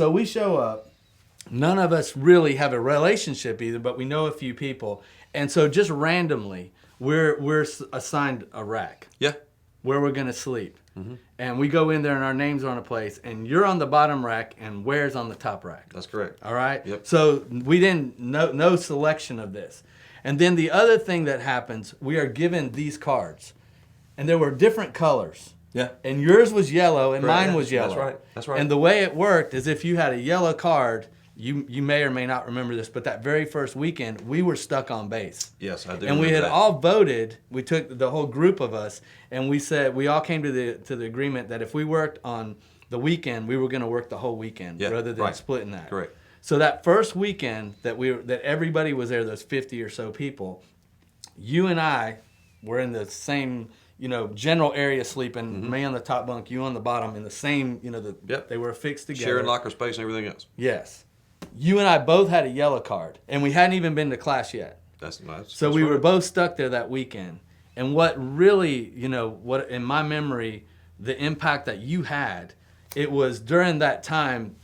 So we show up. None of us really have a relationship either, but we know a few people. And so just randomly, we're assigned a rack. Yeah. Where we're going to sleep. And we go in there and our names are on a place. And you're on the bottom rack and Ware's on the top rack. That's correct. All right? Yep. So we didn't, no selection of this. And then the other thing that happens, we are given these cards. And there were different colors. Yeah. And yours was yellow and Correct. mine was yellow. That's right. That's right. And the way it worked is if you had a yellow card, you may or may not remember this, but that very first weekend, we were stuck on base. Yes, I do. And we had remember that. all voted. We took the whole group of us, and we said we all came to the agreement that if we worked on the weekend, we were going to work the whole weekend rather than splitting that. Correct. So that first weekend that everybody was there, those 50 or so people, you and I were in the same general area sleeping. Me on the top bunk, you on the bottom, in the same they were fixed together. Sharing locker space and everything else. Yes. You and I both had a yellow card, and we hadn't even been to class yet. That's nice. So we were both stuck there that weekend. And what really, what in my memory, the impact that you had, it was during that time,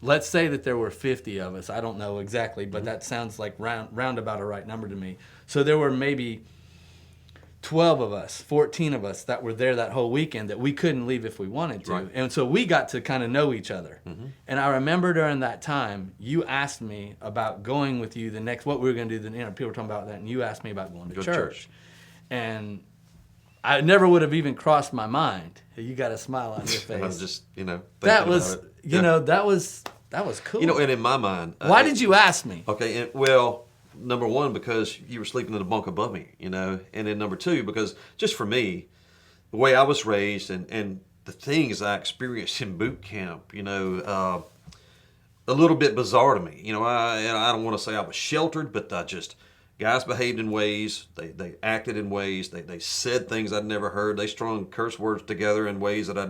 let's say that there were 50 of us. I don't know exactly, but that sounds like round about a right number to me. So there were maybe 12 of us, 14 of us that were there that whole weekend that we couldn't leave if we wanted to. Right. And so we got to kind of know each other. And I remember during that time, you asked me about going with you what we were going to do. People were talking about that, and you asked me about going to church. And I never would have even crossed my mind. You got a smile on your face. I was just, that was, about it. that was cool. And in my mind. Why did you ask me? Okay, well, number one, because you were sleeping in the bunk above me, and then number two, because just for me, the way I was raised and the things I experienced in boot camp, a little bit bizarre to me. I don't want to say I was sheltered, but guys behaved in ways, they acted in ways, they said things I'd never heard, they strung curse words together in ways that I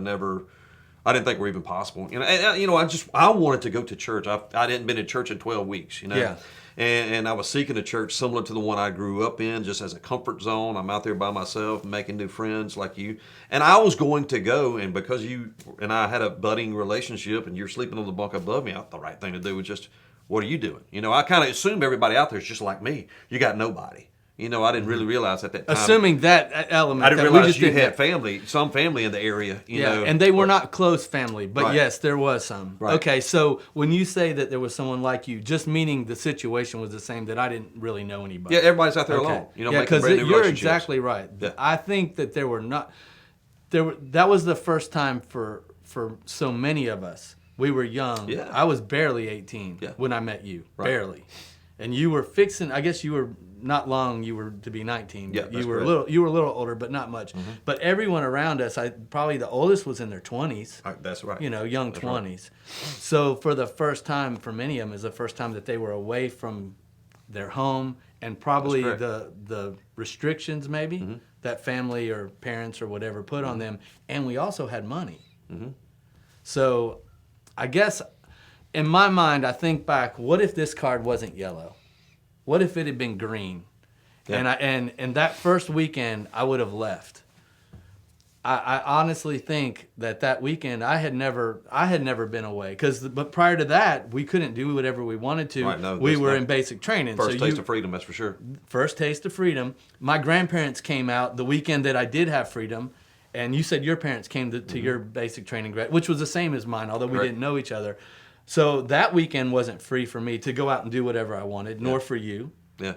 didn't think were even possible. I wanted to go to church. I hadn't been in church in 12 weeks, Yeah. And I was seeking a church similar to the one I grew up in, just as a comfort zone. I'm out there by myself, making new friends like you. And I was going to go, and because you and I had a budding relationship, and you're sleeping on the bunk above me, I thought the right thing to do was just, what are you doing? I kind of assumed everybody out there is just like me. You got nobody. I didn't really realize at that time. Assuming that element. I didn't realize you had some family in the area. And they were not close family, but Right. yes, there was some. Right. Okay, so when you say that there was someone like you, just meaning the situation was the same, that I didn't really know anybody. Yeah, everybody's out there Okay. alone. Yeah, making because brand new you're relationships. exactly right. Yeah. I think that that was the first time for so many of us. We were young. Yeah. I was barely 18 when I met you, Right. barely. And you were I guess you were not long, you were to be 19. Yeah, But that's you were correct. a little older, but not much. But everyone around us, probably the oldest was in their 20s. That's right. Young That's right. 20s. So for the first time, for many of them, is the first time that they were away from their home and probably That's the restrictions maybe that family or parents or whatever put on them. And we also had money. So I guess in my mind, I think back, what if this card wasn't yellow? What if it had been green? Yeah. And that first weekend, I would have left. I honestly think that weekend I had never been away but prior to that we couldn't do whatever we wanted to. Right, no, we that's were not- in basic training. First taste of freedom, that's for sure. First taste of freedom. My grandparents came out the weekend that I did have freedom, and you said your parents came to your basic training, which was the same as mine, although we Correct. didn't know each other. So that weekend wasn't free for me to go out and do whatever I wanted, nor for you. Yeah.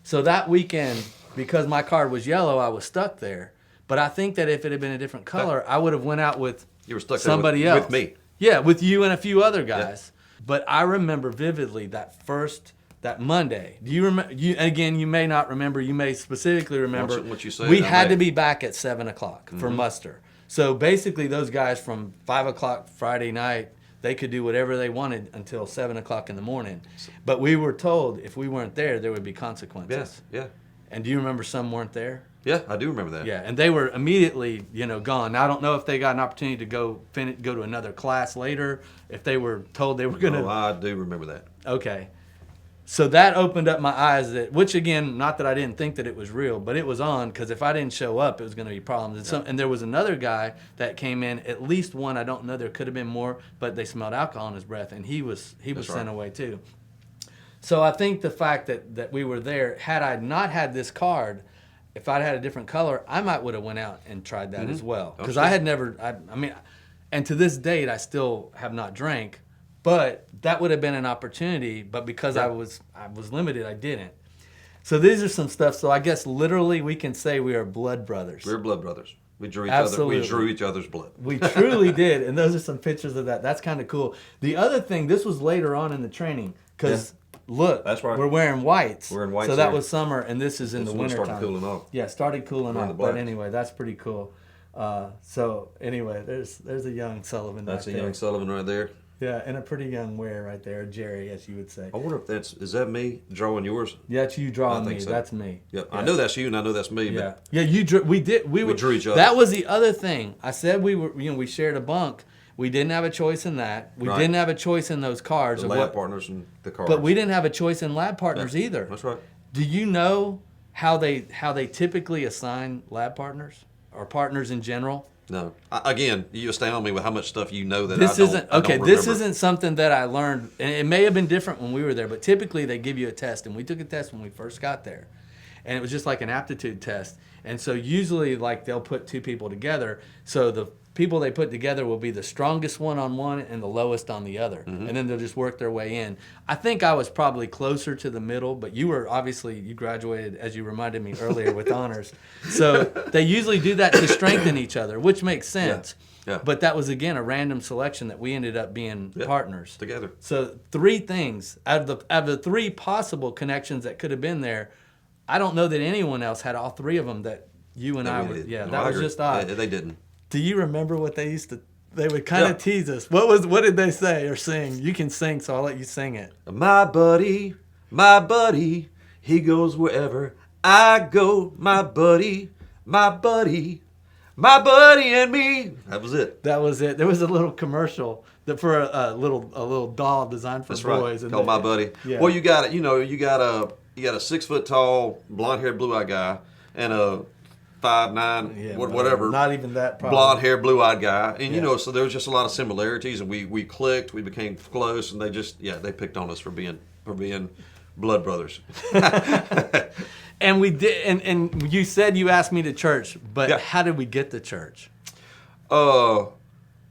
So that weekend, because my card was yellow, I was stuck there. But I think that if it had been a different color, I would have went out with You were stuck somebody there else. with me. Yeah, with you and a few other guys. But I remember vividly that Monday. Do you remember? Again, you may not remember. You may specifically remember. Once you say we it, I had may. to be back at 7:00 for muster. So basically, those guys from 5:00 Friday night, they could do whatever they wanted until 7:00 in the morning. But we were told if we weren't there, there would be consequences. Yes. Yeah. And do you remember some weren't there? Yeah, I do remember that. Yeah, and they were immediately, gone. Now, I don't know if they got an opportunity to go to another class later, if they were told they were going to. Oh, I do remember that. Okay. So that opened up my eyes, which again, not that I didn't think that it was real, but it was on, because if I didn't show up, it was going to be problems. And there was another guy that came in, at least one, I don't know, there could have been more, but they smelled alcohol in his breath, and he was sent away too. So I think the fact that we were there, had I not had this card, if I'd had a different color, I might would have went out and tried that as well. Because I had never, I mean, and to this date, I still have not drank. But that would have been an opportunity, but because I was limited, I didn't. So these are some stuff. So I guess literally we can say we are blood brothers. We're blood brothers. We drew each other's blood. We truly did, and those are some pictures of that. That's kind of cool. The other thing, this was later on in the training, because look, that's right. We're wearing whites. We're in whites. So that was summer, and this is in the winter started time. Cooling off. Yeah, started cooling off. But anyway, that's pretty cool. So anyway, there's a young Sullivan. That's a young Sullivan right there. Yeah, and a pretty young Ware right there, Jerry, as you would say. I wonder if is that me drawing yours? Yeah, that's you drawing me. So. That's me. Yep. Yeah. I know that's you, and I know that's me. Yeah, but yeah. We drew each other. That was the other thing. I said we shared a bunk. We didn't have a choice in that. We didn't have a choice in those cards. The lab partners and the cards. But we didn't have a choice in lab partners either. That's right. Do you know how they typically assign lab partners or partners in general? No. Again, you astound me with how much stuff you know that this I don't, isn't I don't This remember. isn't something that I learned, and it may have been different when we were there. But typically, they give you a test, and we took a test when we first got there, and it was just like an aptitude test. And so usually, like they'll put two people together. So the people they put together will be the strongest one on one and the lowest on the other, and then they'll just work their way in. I think I was probably closer to the middle, but you were obviously, you graduated, as you reminded me earlier, with honors. So they usually do that to strengthen each other, which makes sense. Yeah. But that was, again, a random selection that we ended up being partners together. So 3 things out of the 3 possible connections that could have been there. I don't know that anyone else had all 3 of them that you and I were. Yeah, no, that was just odd. They didn't. Do you remember what they used to? They would kind of tease us. What did they say or sing? You can sing, so I'll let you sing it. My buddy, he goes wherever I go. My buddy and me. That was it. That was it. There was a little commercial for a little doll designed for That's boys. Right. Called My Buddy. Yeah. Well, you got a 6 foot tall, blonde haired, blue eyed guy, and a 5'9", whatever. Not even that. Probably. Blonde hair, blue eyed guy, and so there was just a lot of similarities, and we clicked, we became close, and they picked on us for being blood brothers. And we did, and you said you asked me to church, but how did we get to church?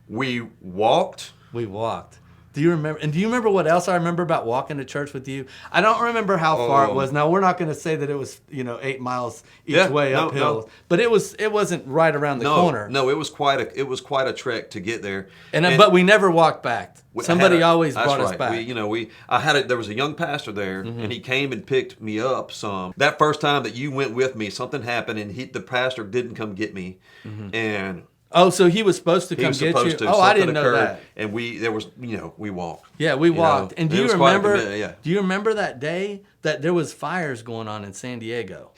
We walked. We walked. Do you remember? And do you remember what else I remember about walking to church with you? I don't remember how far it was. Now we're not going to say that it was 8 miles each way uphill, but it wasn't right around the corner. No, it was quite a trek to get there. But we never walked back. Somebody always brought us back. There was a young pastor there, and he came and picked me up some. That first time that you went with me, something happened, and the pastor didn't come get me, and. Oh, so he was supposed to come get you? Oh, I didn't know that. And we walked. Yeah, we walked. And do you remember? Do you remember that day that there was fires going on in San Diego?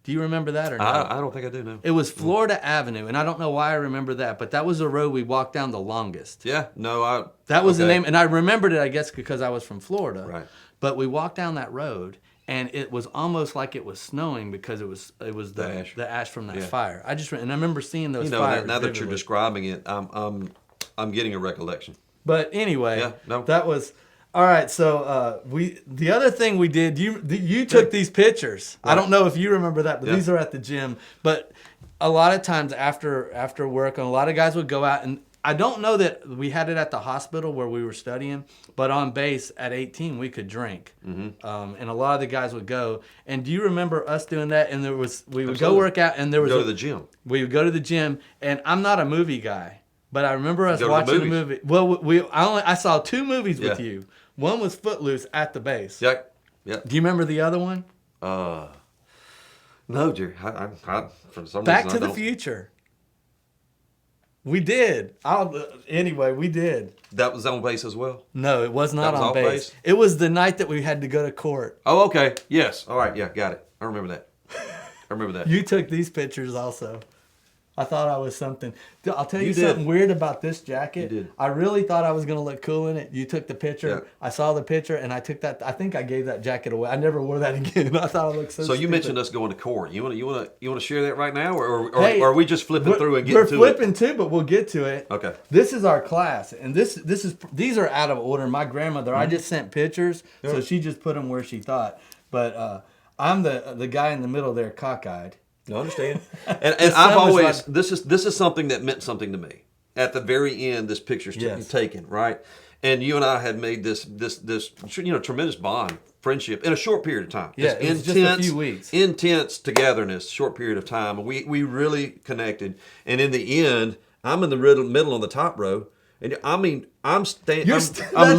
Do you remember that or not? I don't think I do know. It was Florida Avenue, and I don't know why I remember that, but that was the road we walked down the longest. Yeah, no, that was the name, and I remembered it, I guess, because I was from Florida. Right. But we walked down that road. And it was almost like it was snowing because it was the ash from that fire. I remember seeing those fires. Now that you're describing it, I'm getting a recollection. But anyway, that was all right. So the other thing we did, you took these pictures. Right. I don't know if you remember that, but these are at the gym. But a lot of times after work, and a lot of guys would go out, and I don't know that we had it at the hospital where we were studying, but on base at 18 we could drink, and a lot of the guys would go. And do you remember us doing that? And we would go work out, and there was go to the gym. We would go to the gym, and I'm not a movie guy, but I remember us watching a movie. Well, I saw 2 movies with you. One was Footloose at the base. Yeah. Do you remember the other one? No, Jerry. I for some Back reason, to the Future. We did. Anyway, we did. That was on base as well? No, it was not on base. It was the night that we had to go to court. Oh, okay. Yes. All right. Yeah, got it. I remember that. You took these pictures also. I thought I was something. I'll tell you You did. something weird about this jacket. You did. I really thought I was going to look cool in it. You took the picture. Yeah. I saw the picture, and I took that. I think I gave that jacket away. I never wore that again. I thought I looked so So you stupid. mentioned us going to court. You want to share that right now, or Hey, are we just flipping through and getting We're to flipping too, but we'll get to it. Okay. This is our class, and these are out of order. My grandmother, I just sent pictures, so she just put them where she thought. But I'm the guy in the middle there, cockeyed. I understand. And sun I've was always right- this is something that meant something to me. At the very end, this picture's Yes. taken, right? And you and I had made this tremendous bond, friendship in a short period of time. Yeah, it was just a few weeks. Intense togetherness, short period of time. We really connected. And in the end, I'm in the middle on the top row. And I mean, I'm that's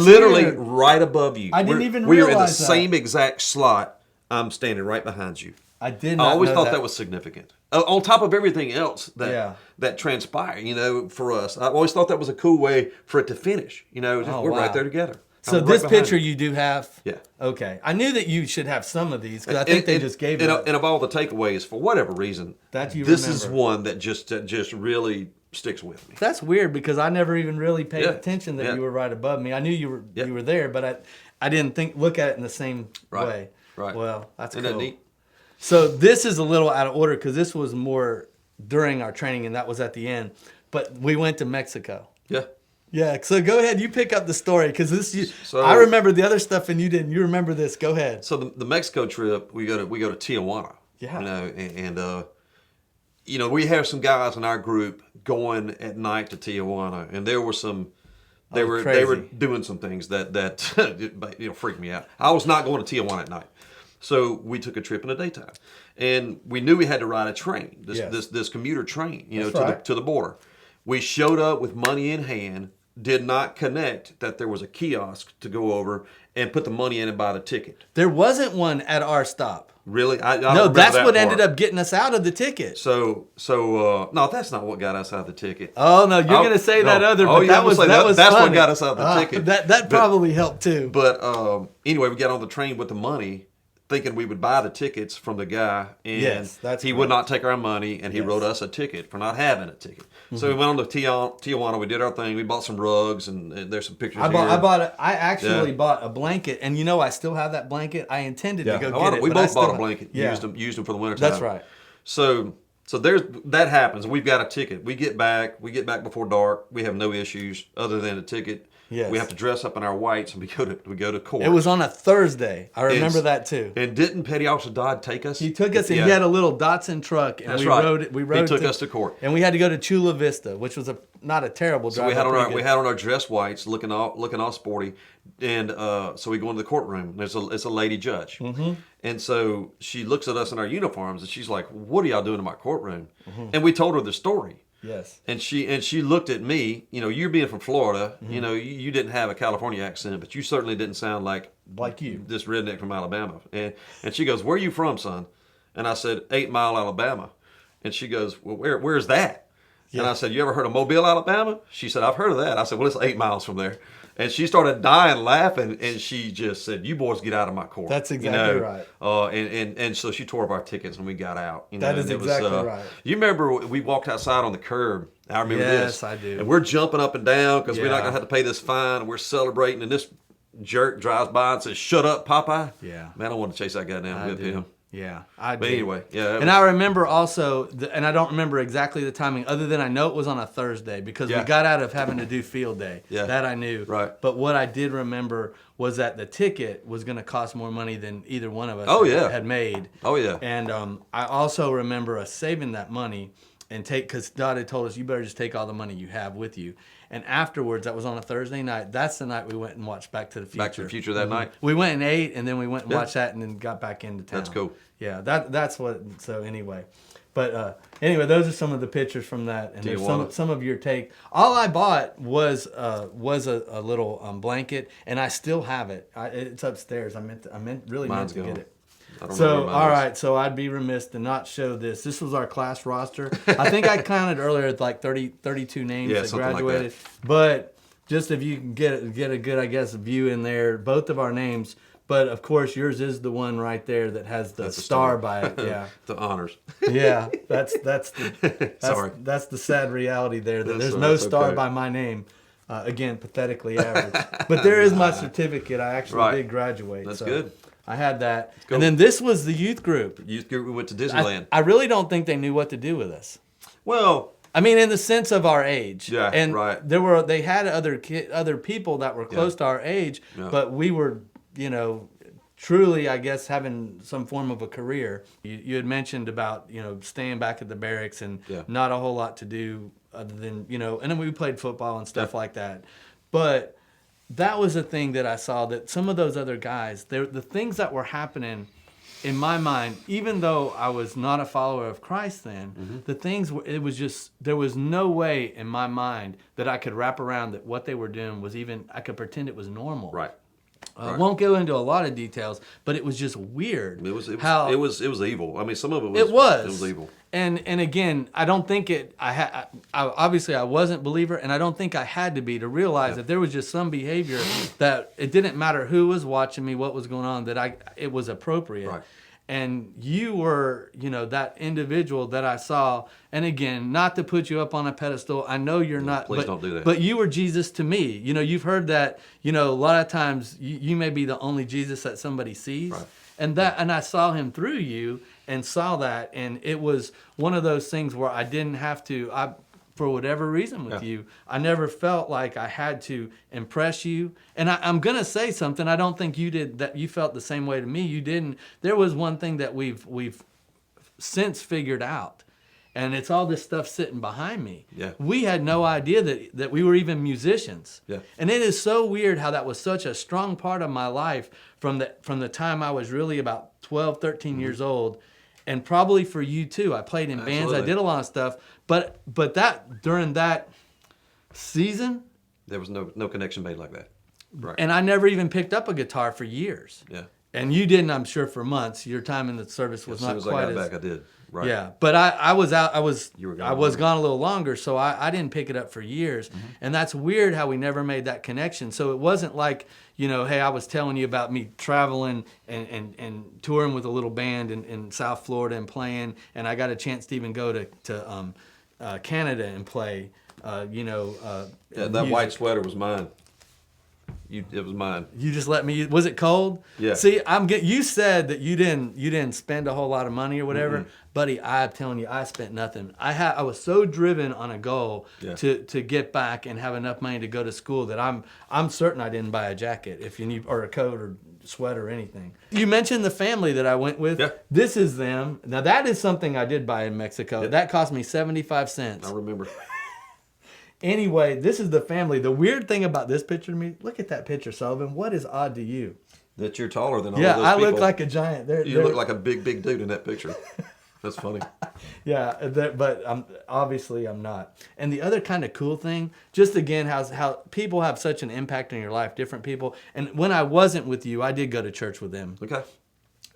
literally weird. right above you. I didn't even we are in the realize that. same exact slot. I'm standing right behind you. I did I not always know thought that was significant. On top of everything else that transpired, for us, I always thought that was a cool way for it to finish. We're wow. right there together. So I'm this right behind picture you. you do have? Yeah. Okay. I knew that you should have some of these because I think they just gave and, it. and of all the takeaways, for whatever reason, That you this is remember. one that just really sticks with me. That's weird because I never even really paid Yeah. attention that Yeah. you were right above me. I knew you Yeah. were there, but I didn't look at it in the same Right. way. Right. Well, that's Isn't cool. that neat? So this is a little out of order because this was more during our training and that was at the end. But we went to Mexico. Yeah. Yeah. So go ahead. You pick up the story because So- I remember the other stuff and you didn't. You remember this. Go ahead. So the Mexico trip, we go to Tijuana. Yeah. And we have some guys in our group going at night to Tijuana, and there were some. They were crazy. doing some things that freaked me out. I was not going to Tijuana at night, so we took a trip in the daytime, and we knew we had to ride a train, this commuter train, That's to right. the border. We showed up with money in hand. Did not connect that there was a kiosk to go over and put the money in and buy the ticket. There wasn't one at our stop. Really? I don't No, remember that's that what part. ended up getting us out of the ticket. So no, that's not what got us out of the ticket. Oh no, you're gonna say that other, but yeah, that was that's funny. what got us out of the ticket. That probably helped too. But anyway, we got on the train with the money, thinking we would buy the tickets from the guy, and Yes, that's he correct. would not take our money, and he Yes. wrote us a ticket for not having a ticket. Mm-hmm. So we went on to Tijuana. We did our thing. We bought some rugs, and there's some pictures here. I actually bought a blanket, and I still have that blanket. I intended to go get it. We but I both bought still- a blanket. Yeah. Used them for the winter time. That's right. So that happens. We've got a ticket. We get back before dark. We have no issues other than a ticket. Yes. We have to dress up in our whites and we go to court. It was on a Thursday. I remember It's- that too. And didn't Petty Officer Dodd take us? He took us, and Yeah. he had a little Datsun truck, and That's we right. rode it. We rode. He took us to court. and we had to go to Chula Vista, which was not a terrible drive. So we had but on pretty our good. dress whites, looking all sporty, and so we go into the courtroom. It's a lady judge, and so she looks at us in our uniforms, and she's like, "What are y'all doing in my courtroom?" And we told her the story. Yes. And she looked at me. You're being from Florida. You didn't have a California accent, but you certainly didn't sound like you. this redneck from Alabama. And she goes, "Where are you from, son?" And I said, 8 Mile, Alabama. And she goes, "Well, where's that?" And I said, "You ever heard of Mobile, Alabama?" She said, "I've heard of that." I said, "Well, it's 8 miles from there." And she started dying laughing, and she just said, "You boys get out of my court." That's exactly right. And so she tore up our tickets and we got out. That is and it was, exactly right. You remember we walked outside on the curb. I remember this. Yes, I do. And we're jumping up and down because we're not Yeah. going to have to pay this fine. And we're celebrating, and this jerk drives by and says, "Shut up, Popeye." Yeah. Man, I want to chase that guy down with him. Yeah, I But do. anyway, yeah. And I remember also, and I don't remember exactly the timing, other than I know it was on a Thursday because we Yeah. got out of having to do field day. Yeah. That I knew. Right. But what I did remember was that the ticket was going to cost more money than either one of us Oh, yeah. had made. Oh, yeah. And I also remember us saving that money and because Dot had told us, you better just take all the money you have with you. And afterwards, that was on a Thursday night. That's the night we went and watched Back to the Future. Back to the Future that night. We went and ate, and then we went and Yeah. watched that, and then got back into town. That's cool. Yeah, that's what. So anyway, but anyway, those are some of the pictures from that, and there's Tijuana. some of your take. All I bought was a little blanket, and I still have it. It's upstairs. I really Mine's meant to gone. get it. I don't know So where mine all is. right, so I'd be remiss to not show this. This was our class roster. I think I counted earlier at like 32 names Yeah, that something like that. graduated. But just if you can get a good, I guess, view in there, both of our names. But of course, yours is the one right there that has the star by it. Yeah, The honors. yeah. That's the Sorry. That's the sad reality there. That there's all no right, star okay. by my name. Again, pathetically average. But there is my certificate. I actually Right. did graduate. That's so good. I had that. cool. And then this was the youth group. Youth group, we went to Disneyland. I really don't think they knew what to do with us. Well, I mean, in the sense of our age. Yeah, and right. They had other people that were close to our age, Yeah. but we were, truly, I guess, having some form of a career. You had mentioned about, staying back at the barracks and Yeah. not a whole lot to do other than, and then we played football and stuff like that. But that was a thing that I saw, that some of those other guys, the things that were happening in my mind, even though I was not a follower of Christ then, the things, it was just, there was no way in my mind that I could wrap around that what they were doing was even, I could pretend it was normal. right. I won't go into a lot of details, but it was just weird. It was evil. I mean, some of it was. It was. It was evil. And again, I don't think I obviously I wasn't a believer, and I don't think I had to be to realize that there was just some behavior that it didn't matter who was watching me, what was going on, that it was appropriate. Right. And you were, that individual that I saw. And again, not to put you up on a pedestal. I know you're not. Please don't do that. But you were Jesus to me. You've heard that, a lot of times you may be the only Jesus that somebody sees. Right. And I saw him through you and saw that. And it was one of those things where I didn't have to, for whatever reason with you, I never felt like I had to impress you. And I'm going to say something. I don't think you did, that you felt the same way to me. You didn't. There was one thing that we've since figured out. And it's all this stuff sitting behind me. Yeah. We had no idea that we were even musicians. Yeah. And it is so weird how that was such a strong part of my life from the time I was really about 12, 13 years old. And probably for you too. I played in bands. I Absolutely. did a lot of stuff. But that during that season, There was no connection made like that. Right. and I never even picked up a guitar for years. Yeah. And you didn't, I'm sure, for months. Your time in the service was As soon not as I quite got as back, I did. Right. Yeah, but I was out. You were gone I was longer. gone a little longer, so I didn't pick it up for years. And that's weird how we never made that connection. So it wasn't like, hey, I was telling you about me traveling and touring with a little band in South Florida and playing, and I got a chance to even go to Canada and play. Yeah, that music. white sweater was mine. It was mine. You just let me. Was it cold? Yeah. See, you said that you didn't spend a whole lot of money or whatever, buddy. I'm telling you, I spent nothing. I was so driven on a goal to get back and have enough money to go to school that I'm certain I didn't buy a jacket if you need, or a coat or sweater or anything. You mentioned the family that I went with. Yeah. This is them. Now that is something I did buy in Mexico. Yeah. That cost me 75 cents. I remember. Anyway, this is the family. The weird thing about this picture to me, look at that picture, Sullivan. What is odd to you? That you're taller than all Yeah, those I people. look like a giant. You look like a big dude in that picture. That's funny. Yeah, but obviously I'm not. And the other kind of cool thing, just again, how people have such an impact in your life, different people. And when I wasn't with you, I did go to church with them. Okay.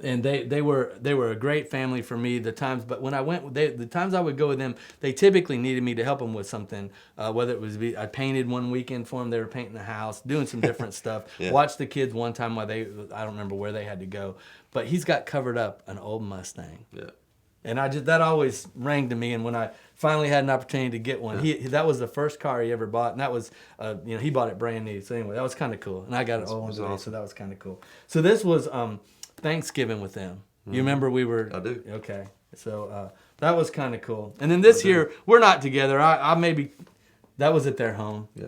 And they were a great family for me. The times I would go with them, they typically needed me to help them with something. Whether it was I painted one weekend for them, they were painting the house, doing some different stuff. Yeah. Watched the kids one time while I don't remember where they had to go, but he's got covered up an old Mustang. Yeah. And that always rang to me. And when I finally had an opportunity to get one, that was the first car he ever bought, and that was he bought it brand new. So anyway, that was kind of cool. And I got an old one today, awesome. so that was kind of cool. So this was Thanksgiving with them. You remember we were? I do. Okay, so that was kind of cool. And then this year we're not together. I maybe that was at their home. Yeah.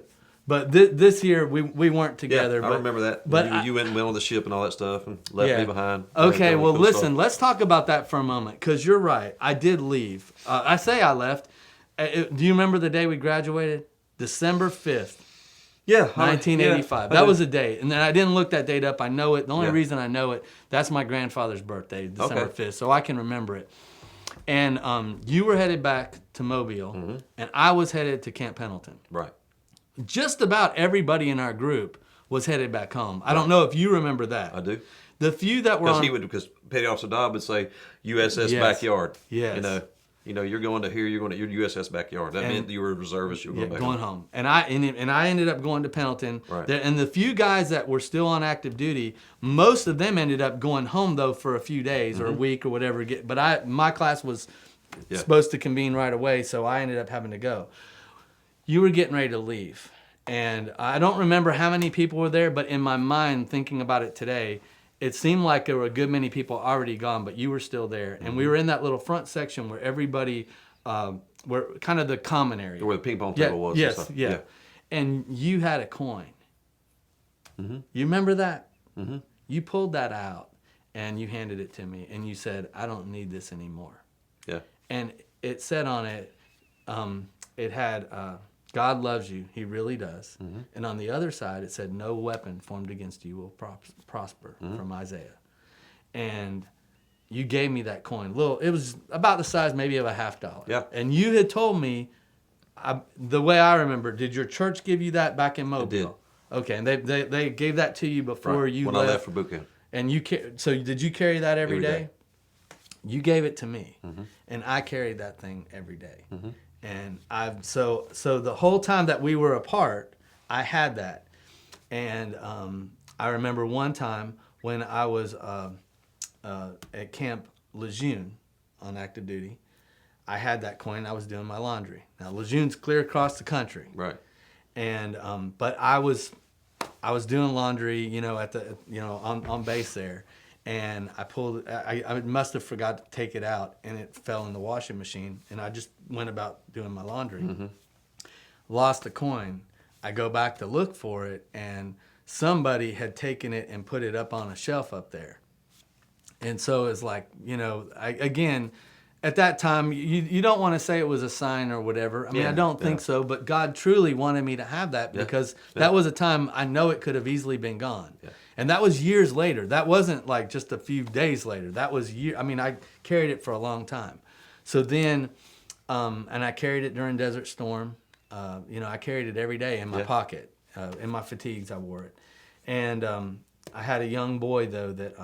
But this year we weren't Yeah, together. I remember that. But You went on the ship and all that stuff and left me behind. Okay, That was well, cool listen, stuff. let's talk about that for a moment, because you're right. I did leave. I say I left. Do you remember the day we graduated? December 5th, Yeah. 1985. That was a date. And then I didn't look that date up. I know it. The only reason I know it, that's my grandfather's birthday, December 5th, so I can remember it. And you were headed back to Mobile, and I was headed to Camp Pendleton. Right. Just about everybody in our group was headed back home. I don't know if you remember that. I do. The few that were on... Because Petty Officer Dodd would say USS Yes. backyard. Yes. You know, you're going to here, you're going to your USS backyard. That meant you were a reservist. You were going back going home. And I ended up going to Pendleton. Right. And the few guys that were still on active duty, most of them ended up going home though for a few days or a week or whatever. But my class was supposed to convene right away, so I ended up having to go. You were getting ready to leave. And I don't remember how many people were there, but in my mind, thinking about it today, it seemed like there were a good many people already gone, but you were still there. And we were in that little front section where everybody, were kind of the common area. where the ping pong table was. Yes, and stuff. yeah. And you had a coin. You remember that? You pulled that out and you handed it to me and you said, I don't need this anymore. Yeah. And it said on it, it had, God loves you. He really does. And on the other side, it said, no weapon formed against you will prosper, from Isaiah. And you gave me that coin. It was about the size maybe of a $50. Yeah. And you had told me, the way I remember, did your church give you that back in Mobile? It did. Okay, and they gave that to you before you when left. I left for boot camp. And so did you carry that every day? You gave it to me, and I carried that thing every day. And so the whole time that we were apart, I had that. And I remember one time when I was at Camp Lejeune on active duty, I had that coin. I was doing my laundry. Now Lejeune's clear across the country, Right. and but I was doing laundry, at the on base there, and I pulled. I must have forgot to take it out, and it fell in the washing machine, and I just went about doing my laundry. Lost the coin. I go back to look for it, and somebody had taken it and put it up on a shelf up there. And so it's like, again, at that time, you don't want to say it was a sign or whatever. I mean, I don't think so, but God truly wanted me to have that because that was a time I know it could have easily been gone. Yeah. And that was years later. That wasn't like just a few days later. That was I carried it for a long time. So then, and I carried it during Desert Storm. I carried it every day in my pocket. In my fatigues, I wore it. And I had a young boy, though, that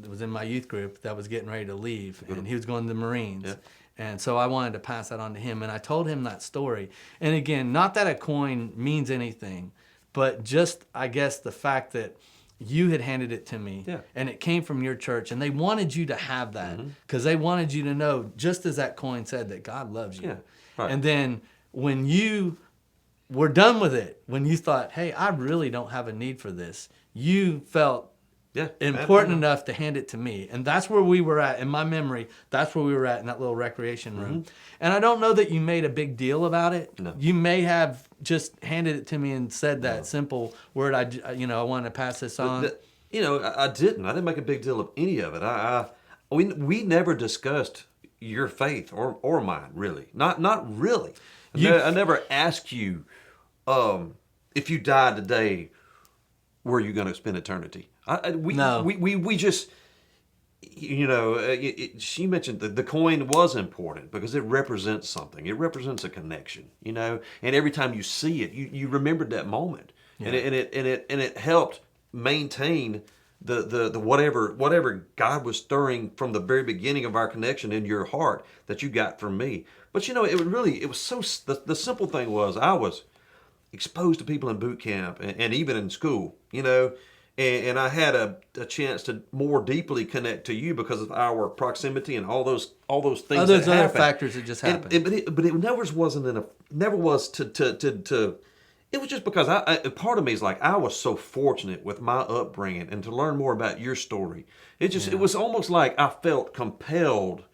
was in my youth group that was getting ready to leave, and he was going to the Marines. Yeah. And so I wanted to pass that on to him, and I told him that story. And again, not that a coin means anything, but just, I guess, the fact that you had handed it to me, and it came from your church, and they wanted you to have that because they wanted you to know, just as that coin said, that God loves you. Yeah. Right. And then when you were done with it, when you thought, hey, I really don't have a need for this, you felt important enough to hand it to me. And that's where we were at. In my memory, that's where we were at in that little recreation room. And I don't know that you made a big deal about it. No. You may have just handed it to me and said that simple word, I want to pass this on. I didn't. I didn't make a big deal of any of it. We never discussed your faith or mine, really. Not really. I never asked you, if you died today, where are you going to spend eternity? We just, she mentioned the coin was important because it represents something. It represents a connection, and every time you see it, you remembered that moment, and it helped maintain the whatever God was stirring from the very beginning of our connection in your heart that you got from me. But it was so, the simple thing was I was exposed to people in boot camp and even in school, and I had a chance to more deeply connect to you because of our proximity and all those things. Oh, those other factors that just happened. But it never was to. It was just because part of me is like, I was so fortunate with my upbringing and to learn more about your story. It was almost like I felt compelled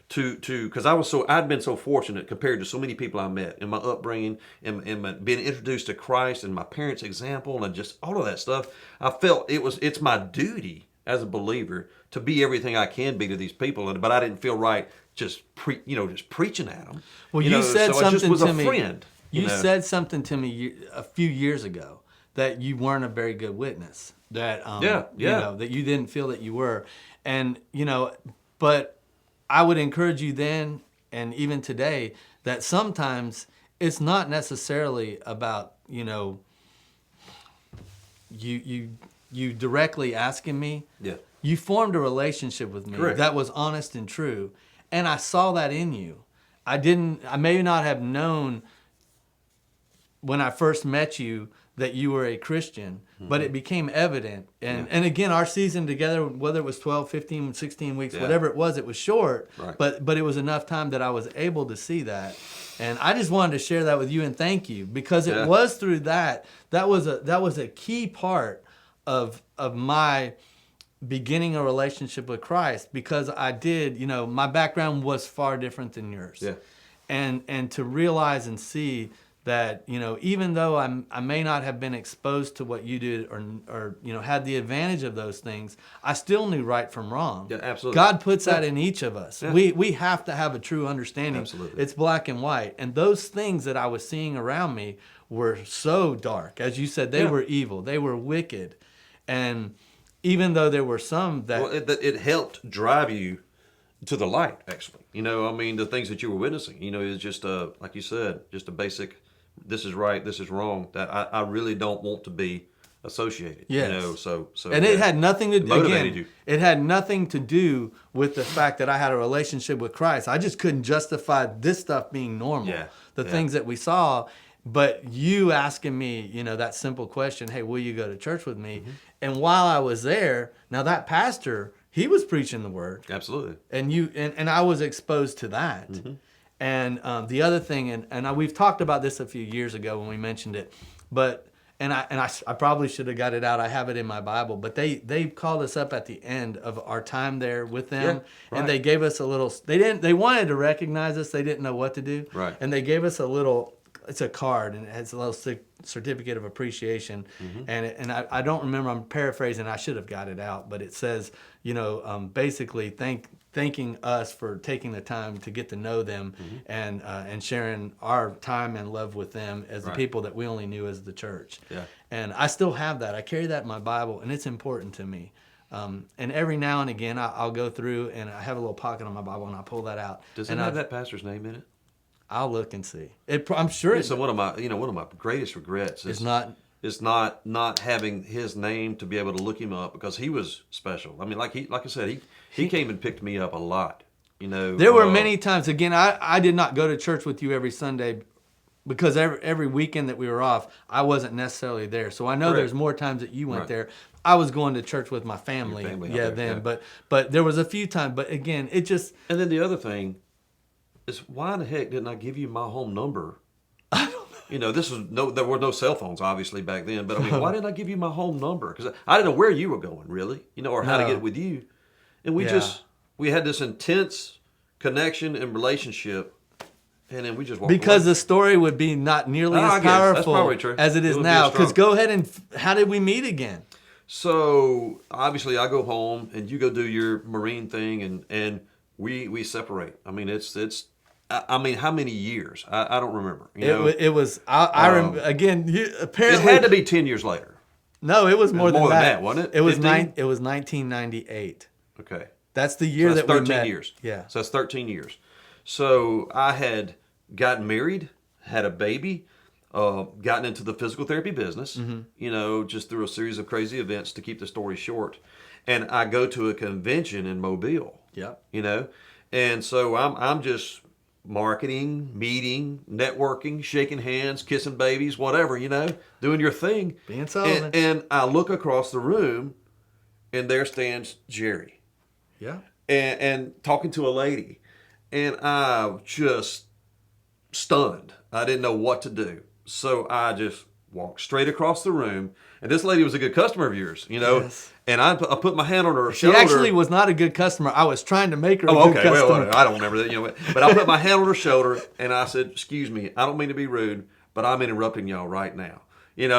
to because I'd been so fortunate compared to so many people I met in my upbringing and being introduced to Christ and my parents' example and just all of that stuff. I felt it's my duty as a believer to be everything I can be to these people, but I didn't feel right just preaching at them. Well, you said something I just was to a me. Friend. You said something to me a few years ago that you weren't a very good witness. That that you didn't feel that you were, and but I would encourage you then and even today that sometimes it's not necessarily about you directly asking me. Yeah. You formed a relationship with me that was honest and true, and I saw that in you. I may not have known when I first met you that you were a Christian, but it became evident. And again, our season together, whether it was 12, 15, 16 weeks, whatever it was short, Right. but it was enough time that I was able to see that. And I just wanted to share that with you and thank you, because it was through that was a key part of my beginning a relationship with Christ, because I did, my background was far different than yours. Yeah. And to realize and see that, even though I may not have been exposed to what you did or had the advantage of those things, I still knew right from wrong. Yeah, absolutely. God puts that in each of us. Yeah. We have to have a true understanding. Absolutely. It's black and white. And those things that I was seeing around me were so dark. As you said, they were evil. They were wicked. And even though there were some that... Well, it helped drive you to the light, actually. The things that you were witnessing, is just, like you said, just a basic, this is right, this is wrong, that I really don't want to be associated. Yes. So and it had nothing to do, motivated you. It had nothing to do with the fact that I had a relationship with Christ. I just couldn't justify this stuff being normal. The things that we saw. But you asking me, that simple question, hey, will you go to church with me? Mm-hmm. And while I was there, now that pastor, he was preaching the word. Absolutely. And I was exposed to that. Mm-hmm. And the other thing, and we've talked about this a few years ago when we mentioned it, but I probably should have got it out. I have it in my Bible, but they called us up at the end of our time there with them, and they gave us a little. They wanted to recognize us. They didn't know what to do, and they gave us a little. It's a card, and it has a little certificate of appreciation. Mm-hmm. And I don't remember, I'm paraphrasing, I should have got it out, but it says, basically thanking us for taking the time to get to know them, mm-hmm. and sharing our time and love with them as the people that we only knew as the church. Yeah. And I still have that. I carry that in my Bible, and it's important to me. And every now and again, I'll go through, and I have a little pocket on my Bible, and I pull that out. Does it have that pastor's name in it? I'll look and see. I'm sure. So one of my greatest regrets is not having his name to be able to look him up, because he was special. Like I said, he came and picked me up a lot. There were many times. Again, I did not go to church with you every Sunday, because every weekend that we were off, I wasn't necessarily there. So I know there's more times that you went there. I was going to church with my family. But there was a few times. But again, it just. And then the other thing is, why in the heck didn't I give you my home number? I don't know. There were no cell phones obviously back then, but why didn't I give you my home number? Because I didn't know where you were going, really, or how to get with you. And we had this intense connection and relationship, and then we just walked because away. The story would be not nearly as powerful as it is now. Because go ahead and how did we meet again? So obviously I go home and you go do your Marine thing, and we separate. It's how many years? I don't remember. It was. I remember again. Apparently, it had to be 10 years later. No, it was more than that, wasn't it? It was 1998. Okay, that's the year that we met. 13 years. Yeah, so that's 13 years. So I had gotten married, had a baby, gotten into the physical therapy business. Mm-hmm. Just through a series of crazy events. To keep the story short, and I go to a convention in Mobile. Yeah. And so I'm just marketing, meeting, networking, shaking hands, kissing babies, whatever, doing your thing. Being Sullivan. And I look across the room, and there stands Jerry. Yeah. And talking to a lady. And I just stunned. I didn't know what to do. So I just walked straight across the room. And this lady was a good customer of yours, Yes. And I put my hand on her shoulder. She actually was not a good customer. I was trying to make her a good customer. Well, I don't remember that, But I put my hand on her shoulder, and I said, "Excuse me, I don't mean to be rude, but I'm interrupting y'all right now." And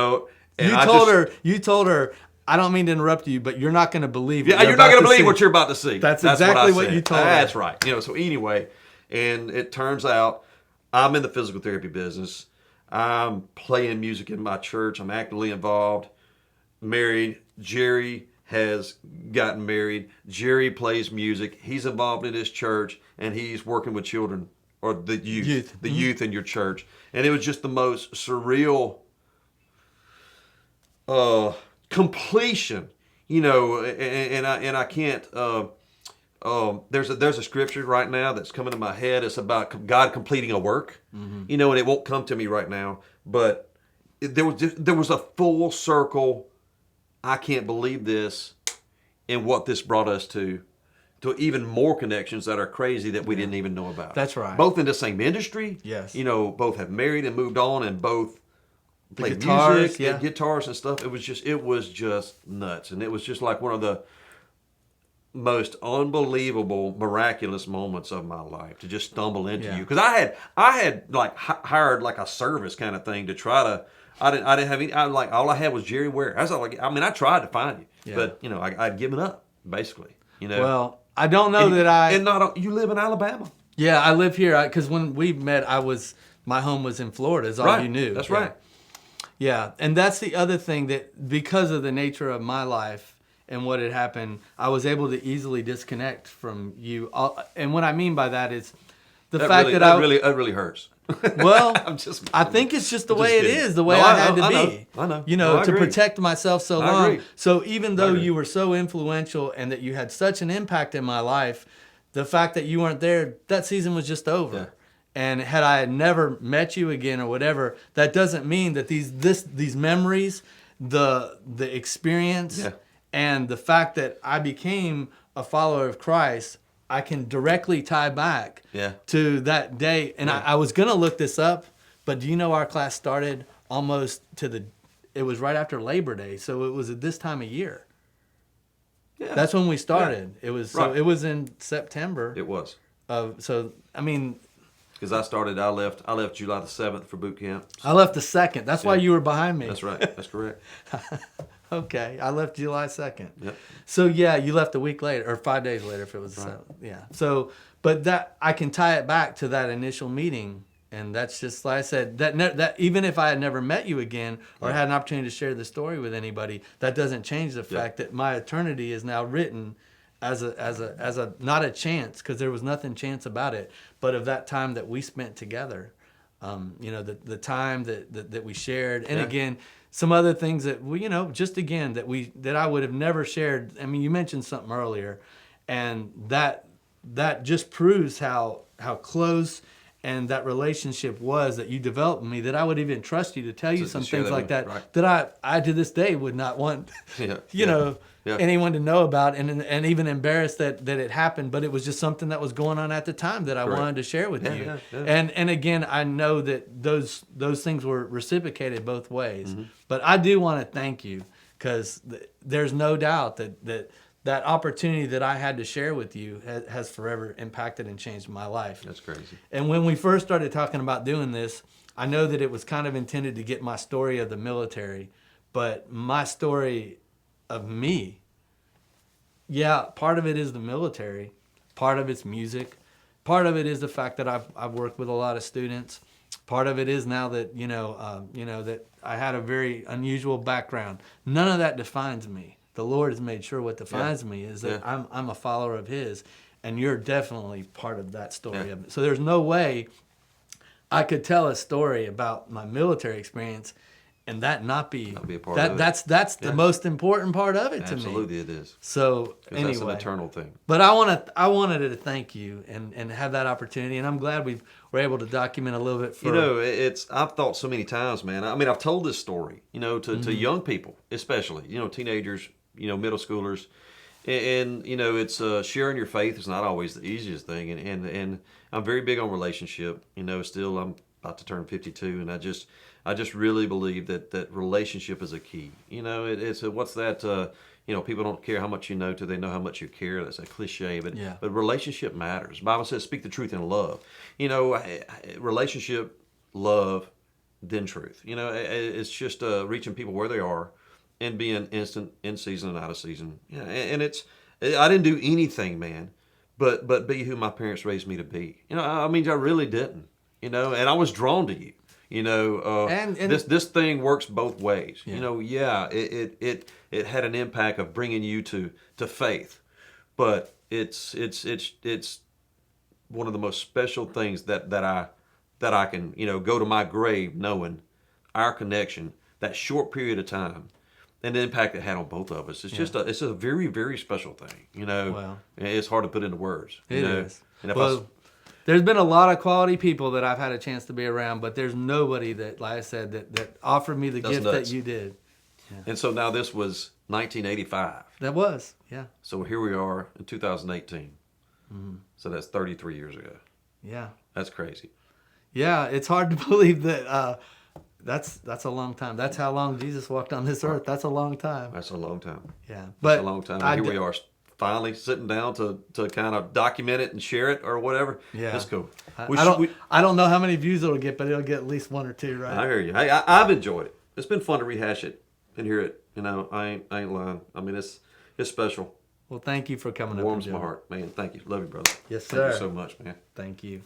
you told her, "I don't mean to interrupt you, but you're not going to believe it. Yeah, you're not going to believe what you're about to see." That's exactly what you told her. That's right. So anyway, and it turns out I'm in the physical therapy business. I'm playing music in my church. I'm actively involved. Married. Jerry has gotten married. Jerry plays music. He's involved in his church, and he's working with children, or the youth. Youth in your church. And it was just the most surreal completion, and I can't there's a scripture right now that's coming to my head. It's about God completing a work, and it won't come to me right now. But there was a full circle. I can't believe this, and what this brought us to even more connections that are crazy that we didn't even know about. That's right. Both in the same industry. Yes. Both have married and moved on, and both play guitars, music yeah. and guitars and stuff. It was just nuts, and it was just like one of the most unbelievable, miraculous moments of my life to just stumble into you. Because I had like hired like a service kind of thing to try to. I didn't have any. All I had was Jerry Ware. That's all. I tried to find you, but I'd given up basically. Well, I don't know that and not you live in Alabama. Yeah, I live here because when we met, my home was in Florida. Is all Right. you knew. That's right. Yeah, and that's the other thing, that because of the nature of my life and what had happened, I was able to easily disconnect from you. And what I mean by that is the fact that that really hurts. Well, I kidding. think it's just the I'm way just it kidding. is, the way No, I had to I be. know. I know. You No, know, I to agree. protect myself so I long. agree. So even though agree. you were so influential and that you had such an impact in my life, the fact that you weren't there, that season was just over. Yeah. And had I never met you again or whatever, that doesn't mean that these memories, the experience, Yeah. and the fact that I became a follower of Christ, I can directly tie back Yeah. to that day. And I was going to look this up, but do you know our class started almost it was right after Labor Day. So it was at this time of year. Yeah. That's when we started. It was Right. it was in September. It was. So I mean, Because I left July the 7th for boot camp. I left the 2nd. That's why you were behind me. That's right. That's correct. Okay, I left July 2nd. Yep. So yeah, you left a week later or 5 days later if it was the 7th. Yeah. So, but that I can tie it back to that initial meeting, and that's just like I said. That even if I had never met you again or had an opportunity to share the story with anybody, that doesn't change the fact that my eternity is now written as a not a chance, because there was nothing chance about it, but of that time that we spent together. The time that we shared, and again, some other things that we, just again that I would have never shared. I mean, you mentioned something earlier, and that just proves how close and that relationship was that you developed in me, that I would even trust you to tell you some things like that, right. that I to this day would not want, anyone to know about, and even embarrassed that it happened, but it was just something that was going on at the time that I wanted to share with you. Yeah. And again, I know that those things were reciprocated both ways, Mm-hmm. but I do want to thank you, because there's no doubt that opportunity that I had to share with you has forever impacted and changed my life. That's crazy. And when we first started talking about doing this, I know that it was kind of intended to get my story of the military, but my story of me, part of it is the military, part of it's music, part of it is the fact that I've worked with a lot of students, part of it is now that that I had a very unusual background. None of that defines me. The Lord has made sure what defines me is that I'm a follower of His, and you're definitely part of that story of it. So there's no way I could tell a story about my military experience and that not be a part that. of it. That's the most important part of it to me. Absolutely, it is. So 'Cause anyway, that's an eternal thing. but I wanted to thank you and have that opportunity, and I'm glad we were able to document a little bit. I've thought so many times, man. I mean, I've told this story, to young people, especially, teenagers, middle schoolers, and it's sharing your faith is not always the easiest thing, and I'm very big on relationship. Still I'm about to turn 52, and I just really believe that relationship is a key. It's what's that? People don't care how much you know till they know how much you care. That's a cliche, but relationship matters. The Bible says, "Speak the truth in love." Relationship, love, then truth. It's just reaching people where they are and being instant, in season and out of season. And I didn't do anything, man, but be who my parents raised me to be. I mean, I really didn't. And I was drawn to you. And this thing works both ways. It had an impact of bringing you to faith, but it's one of the most special things that I can go to my grave knowing our connection, that short period of time, and the impact it had on both of us. It's just it's a very, very special thing. You know, Well, it's hard to put into words. it you know? is. And if Well, there's been a lot of quality people that I've had a chance to be around, but there's nobody that, like I said, that offered me the That's gift nuts. that you did. and so now this was 1985. That was, yeah. So here we are in 2018. So that's 33 years ago. Yeah. That's crazy. Yeah, it's hard to believe that that's a long time. That's how long Jesus walked on this earth. That's a long time. That's a long time. Yeah. That's But a long time. And here we are finally sitting down to kind of document it and share it or whatever. Yeah. That's cool. I don't know how many views it'll get, but it'll get at least 1 or 2, right? I hear you. Hey, I've enjoyed it. It's been fun to rehash it and hear it. You know, I ain't lying. I mean, it's special. Well, thank you for coming It up. warms and my doing it. heart, man. Thank you. Love you, brother. Yes, Thank sir. you so much, man. Thank you.